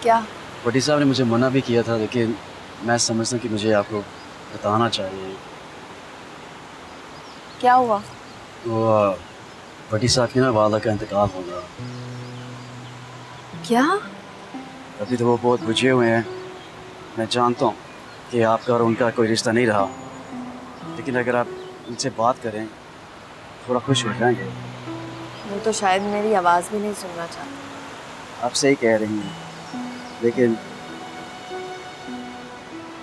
क्या? बड़ी साहब ने मुझे मना भी किया था, लेकिन मैं समझता कि मुझे आपको बताना चाहिए। क्या हुआ? वो बड़ी साहब की ना वाला का इंतकाल हो गया। क्या? अभी तो वो बहुत बुझे हुए हैं। मैं जानता हूँ कि आपका और उनका कोई रिश्ता नहीं रहा, लेकिन अगर आप उनसे बात करें थोड़ा खुश हो जाएंगे। वो तो शायद मेरी आवाज भी नहीं सुनना चाहते। आप सही कह रही हैं, लेकिन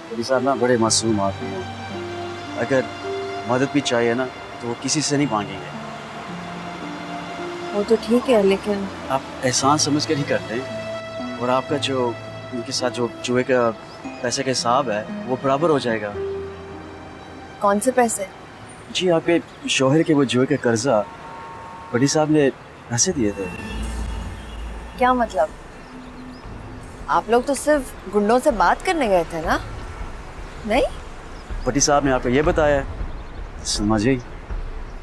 बड़ी साहब ना बड़े मासूम आदमी हैं। अगर मदद भी चाहिए ना तो वो किसी से नहीं मांगेंगे। वो तो ठीक है, लेकिन आप एहसान समझ कर ही करते हैं, और आपका जो उनके साथ जो जुए का पैसे का हिसाब है वो बराबर हो जाएगा। कौन से पैसे? जी, आपके शौहर के वो जुए का कर्जा बड़ी साहब ने पैसे दिए थे। क्या मतलब? आप लोग तो सिर्फ गुंडों से बात करने गए थे ना? नहीं? बड़ी साहब ने आपको ये बताया है? समझिए,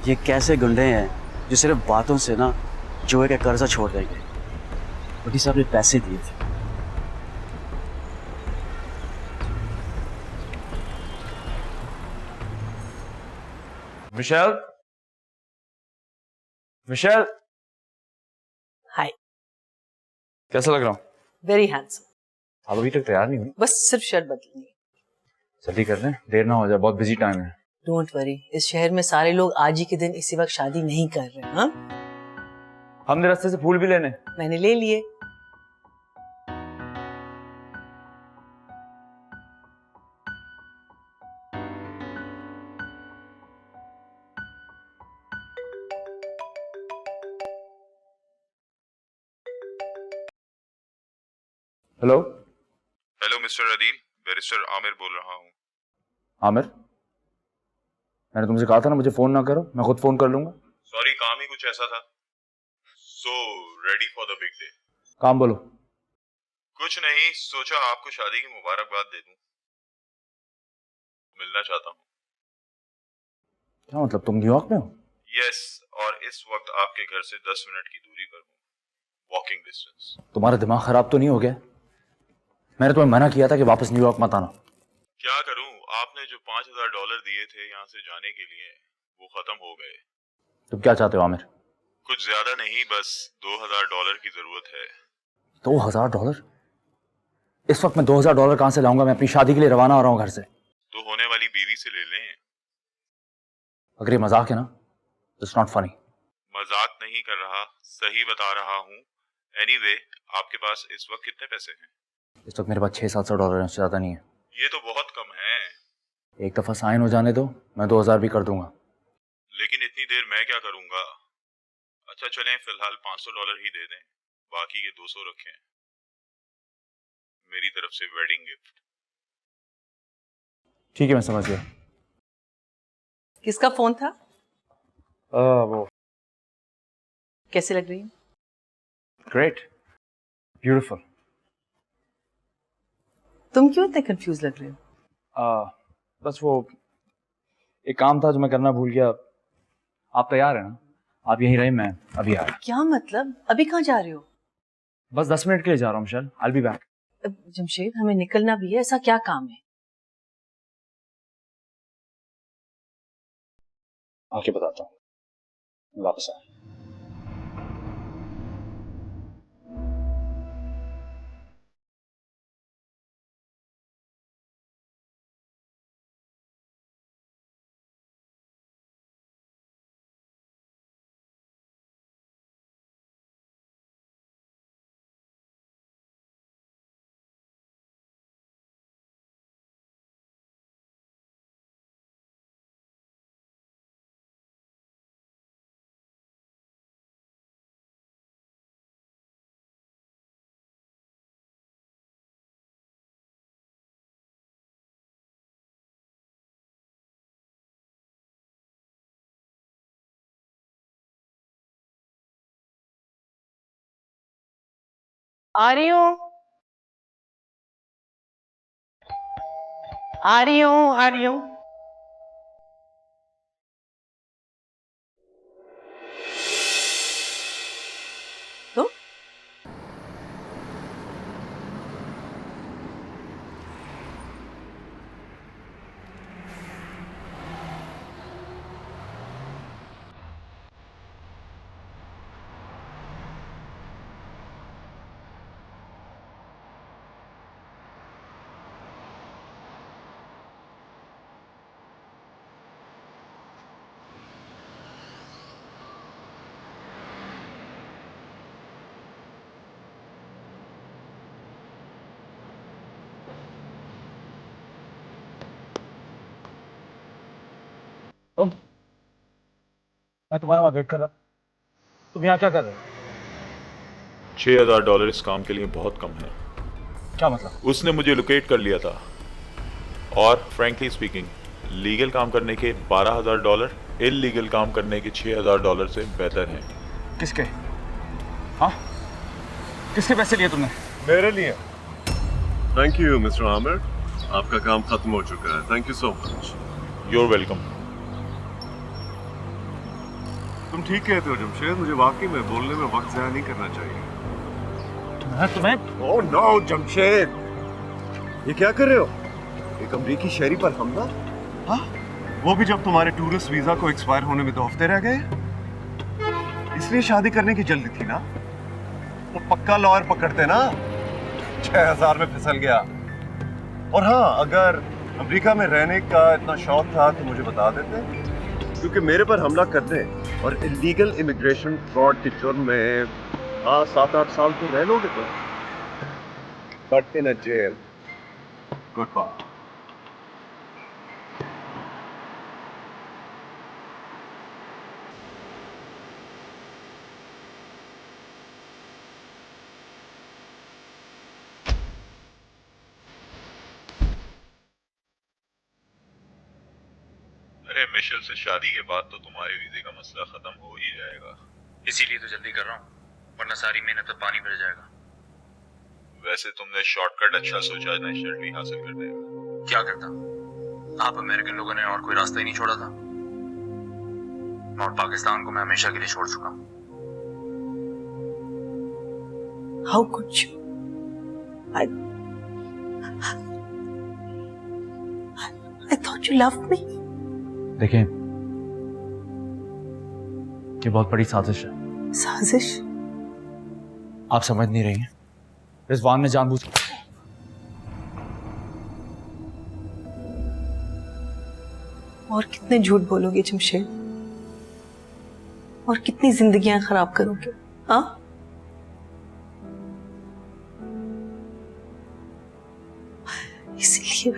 ये कैसे गुंडे हैं जो सिर्फ बातों से ना जुए का कर्जा छोड़ देंगे। बड़ी साहब ने पैसे दिए थे। मिशेल, मिशेल, हाय। कैसा लग रहा हूँ? Very handsome. आप अभी तक तैयार नहीं हुई? बस सिर्फ शर्ट बदलनी है। जल्दी कर लें, देर ना हो जाए, बहुत बिजी टाइम है। डोंट वरी, इस शहर में सारे लोग आज ही के दिन इसी वक्त शादी नहीं कर रहे। हाँ, हमने रास्ते से फूल भी लेने। मैंने ले लिए। Hello hello mister Adeel, barrister Aamir बोल रहा हूँ। आमिर, मैंने तुमसे कहा था ना मुझे फोन ना करो, मैं खुद फोन कर लूंगा। सॉरी, काम ही कुछ ऐसा था। So ready for the big day. काम बोलो। कुछ नहीं, सोचा आपको शादी की मुबारकबाद दे दूं। मिलना चाहता हूँ। क्या मतलब, तुम न्यूयॉर्क में हो? यस, और इस वक्त आपके घर से 10 मिनट की दूरी पर हूँ, वॉकिंग डिस्टेंस। तुम्हारा दिमाग खराब तो नहीं हो गया? मैंने तुम्हें मना किया था कि वापस न्यूयॉर्क मत आना। क्या करूं, आपने जो $5000 दिए थे यहाँ से जाने के लिए वो खत्म हो गए। तुम क्या चाहते हो आमिर? कुछ ज्यादा नहीं, बस $2000 की जरूरत है। $2000? इस वक्त मैं $2000 कहां से लाऊंगा? मैं अपनी शादी के लिए रवाना हो रहा हूं घर से। तो होने वाली बीवी से ले लें। अगर ये मजाक है ना, इट्स नॉट फनी। मजाक नहीं कर रहा, सही बता रहा हूँ। एनीवे, आपके पास इस वक्त कितने पैसे हैं? इस वक्त मेरे पास $600-700 है, उससे ज्यादा नहीं है। ये तो बहुत कम है। एक दफा साइन हो जाने दो, मैं 2000 भी कर दूंगा। लेकिन इतनी देर मैं क्या करूंगा? अच्छा चलें, फिलहाल $500 ही दे दें, बाकी के 200 रखें, मेरी तरफ से वेडिंग गिफ्ट। ठीक है, मैं समझ गया। किसका फोन था? वो कैसे लग रही है? Great, beautiful. तुम क्यों इतने कंफ्यूज लग रहे हो? बस वो एक काम था जो मैं करना भूल गया। आप तैयार हैं ना? आप यहीं रहे, मैं अभी आ रहा। क्या मतलब? अभी कहाँ जा रहे हो? बस 10 मिनट के लिए जा रहा हूँ Michelle, I will be back. Jamshed, हमें निकलना भी है, ऐसा क्या काम है? आके बताता हूँ, वापस आ। आ रही हूँ, आ रही हूँ, आ रही हूँ। तो मैं तुम्हारा वहाँ वेट कर रहा। तुम यहाँ क्या कर रहे हो? $6,000 इस काम के लिए बहुत कम है। क्या मतलब? उसने मुझे लोकेट कर लिया था और फ्रैंकली स्पीकिंग लीगल काम करने के $12,000 इलीगल काम करने के $6,000 से बेहतर हैं। किसके? हाँ, किसके पैसे लिए तुमने? मेरे लिए। थैंक यू मिस्टर आमिर, आपका काम खत्म हो चुका है। Thank you so much. You're welcome. तुम ठीक कहते हो जमशेद, मुझे वाकई में बोलने में वक्त ज़ाया नहीं करना चाहिए। तुम्हें ओह नो जमशेद, ये क्या कर रहे हो? एक अमरीकी शहरी पर हमला? हाँ, वो भी जब तुम्हारे टूरिस्ट वीजा को एक्सपायर होने में 2 हफ्ते रह गए। इसलिए शादी करने की जल्दी थी ना? तो पक्का लॉयर पकड़ते ना। 6,000 में फिसल गया। और हाँ, अगर अमेरिका में रहने का इतना शौक था तो मुझे बता देते, क्योंकि मेरे पर हमला करने और इलीगल इमिग्रेशन फ्रॉड के जुर्म में 7-8 साल तो रह लोगे तुम, but in a jail. Good bye. अरे मिशेल से शादी के बाद तो तुम्हारे वीजे का मसला खत्म हो ही जाएगा। इसीलिए तो जल्दी कर रहा हूँ, वरना सारी मेहनत पर पानी फिर जाएगा। वैसे तुमने शॉर्टकट अच्छा सोचा नेशनलिटी हासिल करने का। क्या करता? आप अमेरिकन लोगों ने और कोई रास्ता ही नहीं छोड़ा था। और पाकिस्तान को मैं हमेशा के लिए छोड़ चुका हूँ। How could you? I thought you loved me. देखिए, ये बहुत बड़ी साजिश है। साजिश? आप समझ नहीं रही हैं। रिजवान ने जानबूझ और कितने झूठ बोलोगे जमशेद? और कितनी जिंदगियां खराब करोगे? हाँ? इसलिए